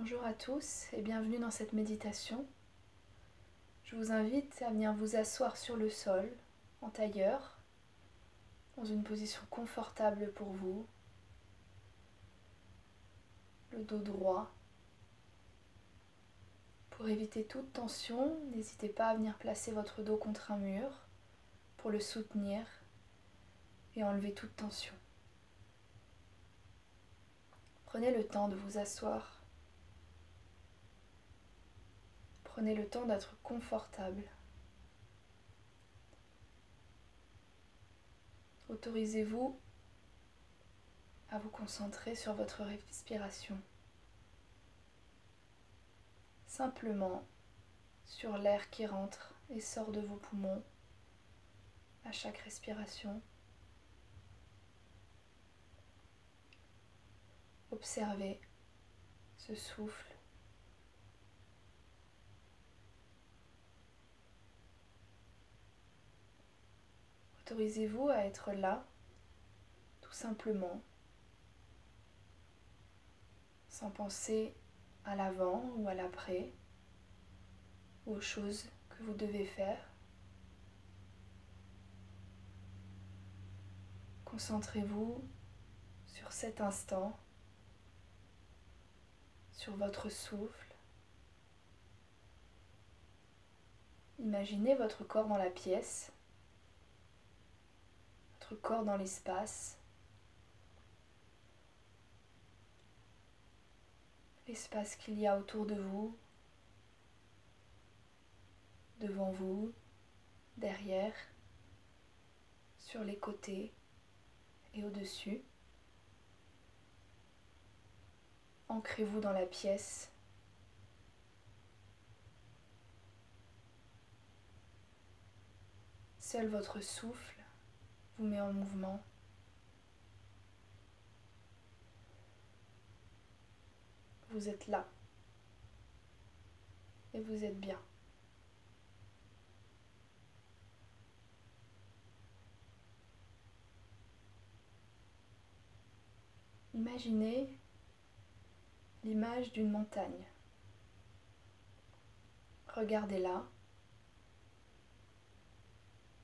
Bonjour à tous et bienvenue dans cette méditation. Je vous invite à venir vous asseoir sur le sol, en tailleur, dans une position confortable pour vous, le dos droit. Pour éviter toute tension, n'hésitez pas à venir placer votre dos contre un mur pour le soutenir et enlever toute tension. Prenez le temps de vous asseoir. Prenez le temps d'être confortable. Autorisez-vous à vous concentrer sur votre respiration. Simplement sur l'air qui rentre et sort de vos poumons à chaque respiration. Observez ce souffle. Autorisez-vous à être là, tout simplement, sans penser à l'avant ou à l'après, ou aux choses que vous devez faire. Concentrez-vous sur cet instant, sur votre souffle. Imaginez votre corps dans la pièce, votre corps dans l'espace, l'espace qu'il y a autour de vous, devant vous, derrière, sur les côtés et au-dessus. Ancrez-vous dans la pièce. Seul votre souffle vous met en mouvement. Vous êtes là et vous êtes bien. Imaginez l'image d'une montagne. Regardez-la.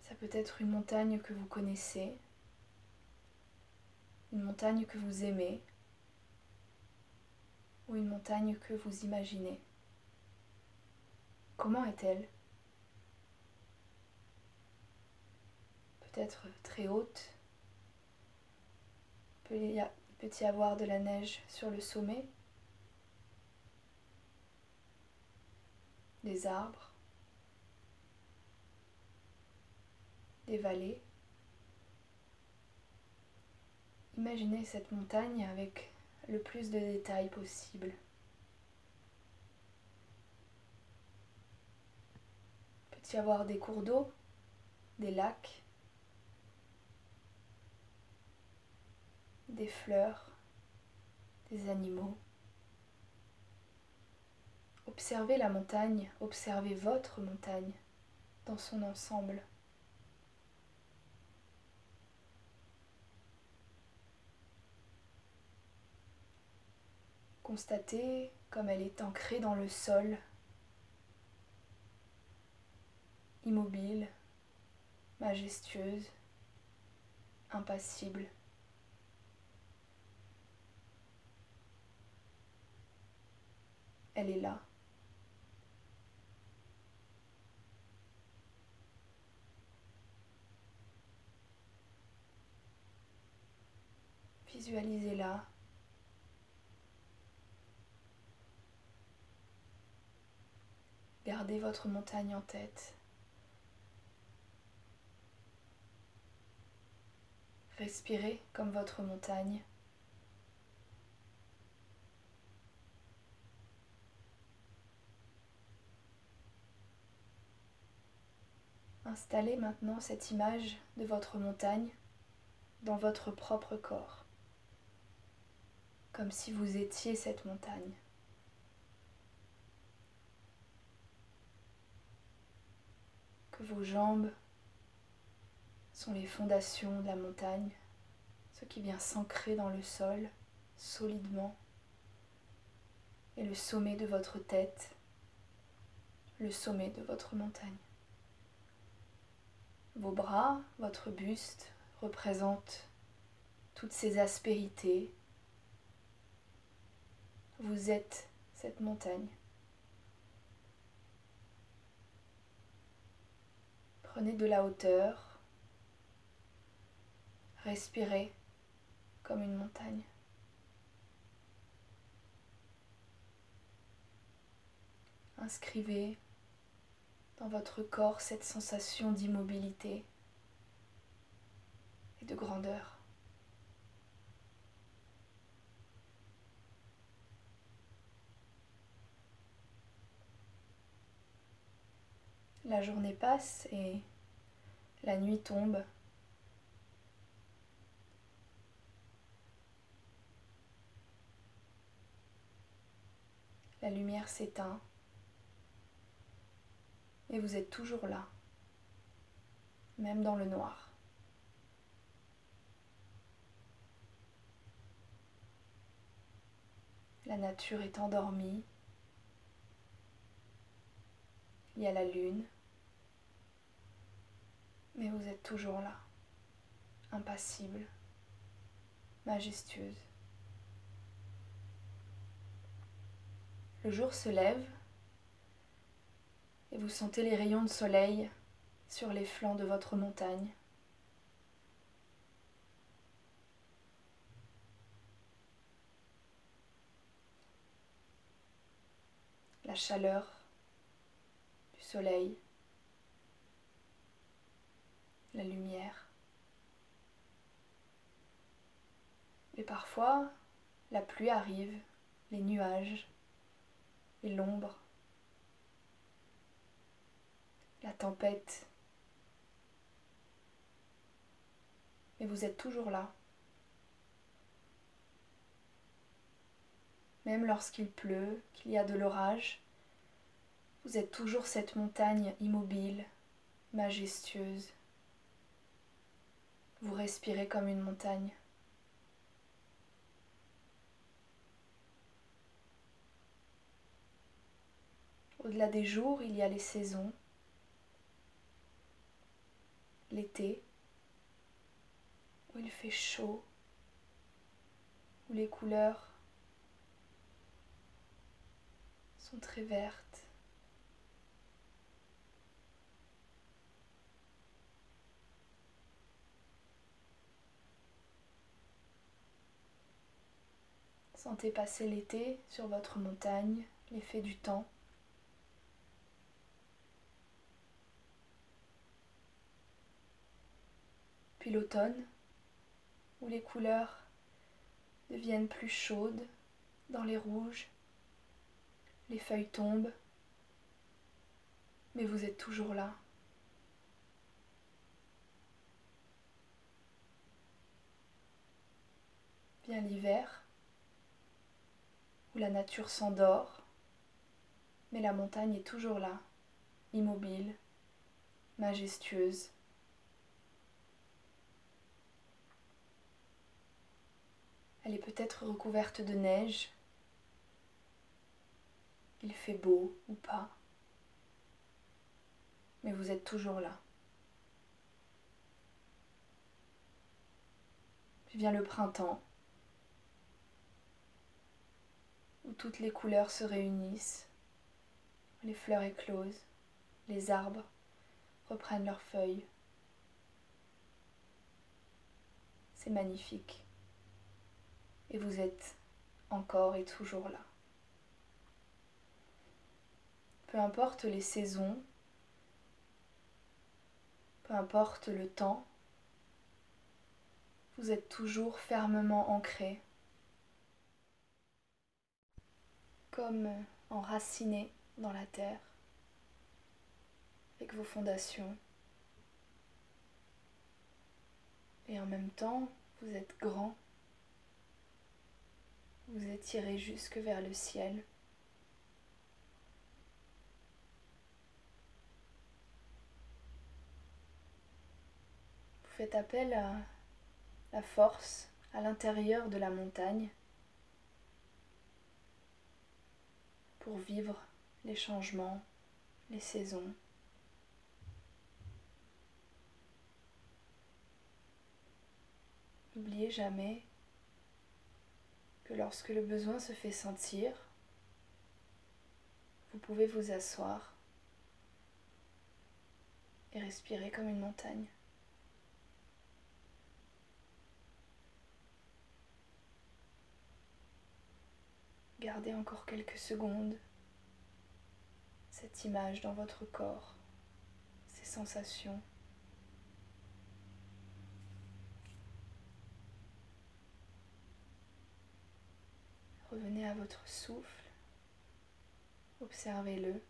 Ça peut être une montagne que vous connaissez, une montagne que vous aimez, ou une montagne que vous imaginez. Comment est-elle? Peut-être très haute. Il peut y avoir de la neige sur le sommet, des arbres, des vallées. Imaginez cette montagne avec le plus de détails possible. Il peut y avoir des cours d'eau, des lacs, des fleurs, des animaux. Observez la montagne, observez votre montagne dans son ensemble. Constatez comme elle est ancrée dans le sol, immobile, majestueuse, impassible. Elle est là. Visualisez-la. Gardez votre montagne en tête. Respirez comme votre montagne. Installez maintenant cette image de votre montagne dans votre propre corps, comme si vous étiez cette montagne. Que vos jambes sont les fondations de la montagne, ce qui vient s'ancrer dans le sol solidement. et le sommet de votre tête, le sommet de votre montagne. Vos bras, votre buste représentent toutes ces aspérités. Vous êtes cette montagne. Prenez de la hauteur, respirez comme une montagne. Inscrivez dans votre corps cette sensation d'immobilité et de grandeur. La journée passe et la nuit tombe. La lumière s'éteint. Et vous êtes toujours là, même dans le noir. La nature est endormie. Il y a la lune. Mais vous êtes toujours là, impassible, majestueuse. Le jour se lève et vous sentez les rayons de soleil sur les flancs de votre montagne. La chaleur du soleil, la lumière. Et parfois, la pluie arrive, les nuages, et l'ombre, la tempête. Mais vous êtes toujours là. Même lorsqu'il pleut, qu'il y a de l'orage, vous êtes toujours cette montagne immobile, majestueuse. Vous respirez comme une montagne. Au-delà des jours, il y a les saisons. L'été, où il fait chaud, où les couleurs sont très vertes. Sentez passer l'été sur votre montagne, l'effet du temps. Puis l'automne, où les couleurs deviennent plus chaudes dans les rouges, les feuilles tombent, mais vous êtes toujours là. Vient l'hiver, où la nature s'endort, mais la montagne est toujours là, immobile, majestueuse. Elle est peut-être recouverte de neige. Il fait beau ou pas, mais vous êtes toujours là. Puis vient le printemps, où toutes les couleurs se réunissent, les fleurs éclosent, les arbres reprennent leurs feuilles. C'est magnifique. Et vous êtes encore et toujours là. Peu importe les saisons, peu importe le temps, vous êtes toujours fermement ancré, comme enraciné dans la terre, avec vos fondations. Et en même temps, vous êtes grand, vous étirez jusque vers le ciel. Vous faites appel à la force à l'intérieur de la montagne. pour vivre les changements, les saisons. N'oubliez jamais que lorsque le besoin se fait sentir, vous pouvez vous asseoir et respirer comme une montagne. Gardez encore quelques secondes cette image dans votre corps, ces sensations. Revenez à votre souffle, observez-le.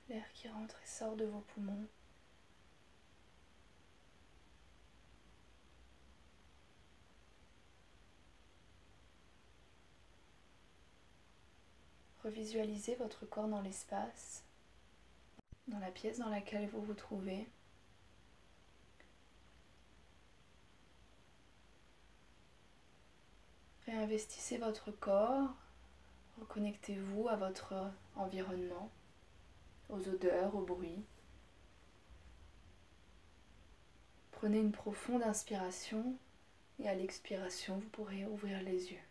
L'air qui rentre et sort de vos poumons. Revisualisez votre corps dans l'espace, dans la pièce dans laquelle vous vous trouvez. Réinvestissez votre corps, reconnectez-vous à votre environnement, aux odeurs, aux bruits. Prenez une profonde inspiration et à l'expiration, vous pourrez ouvrir les yeux.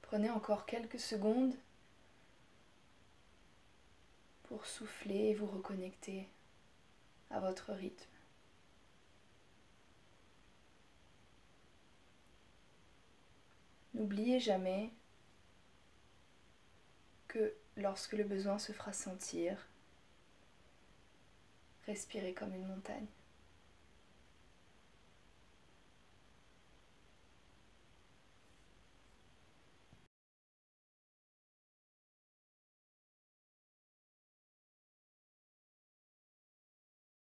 Prenez encore quelques secondes pour souffler et vous reconnecter à votre rythme. N'oubliez jamais que lorsque le besoin se fera sentir, respirez comme une montagne.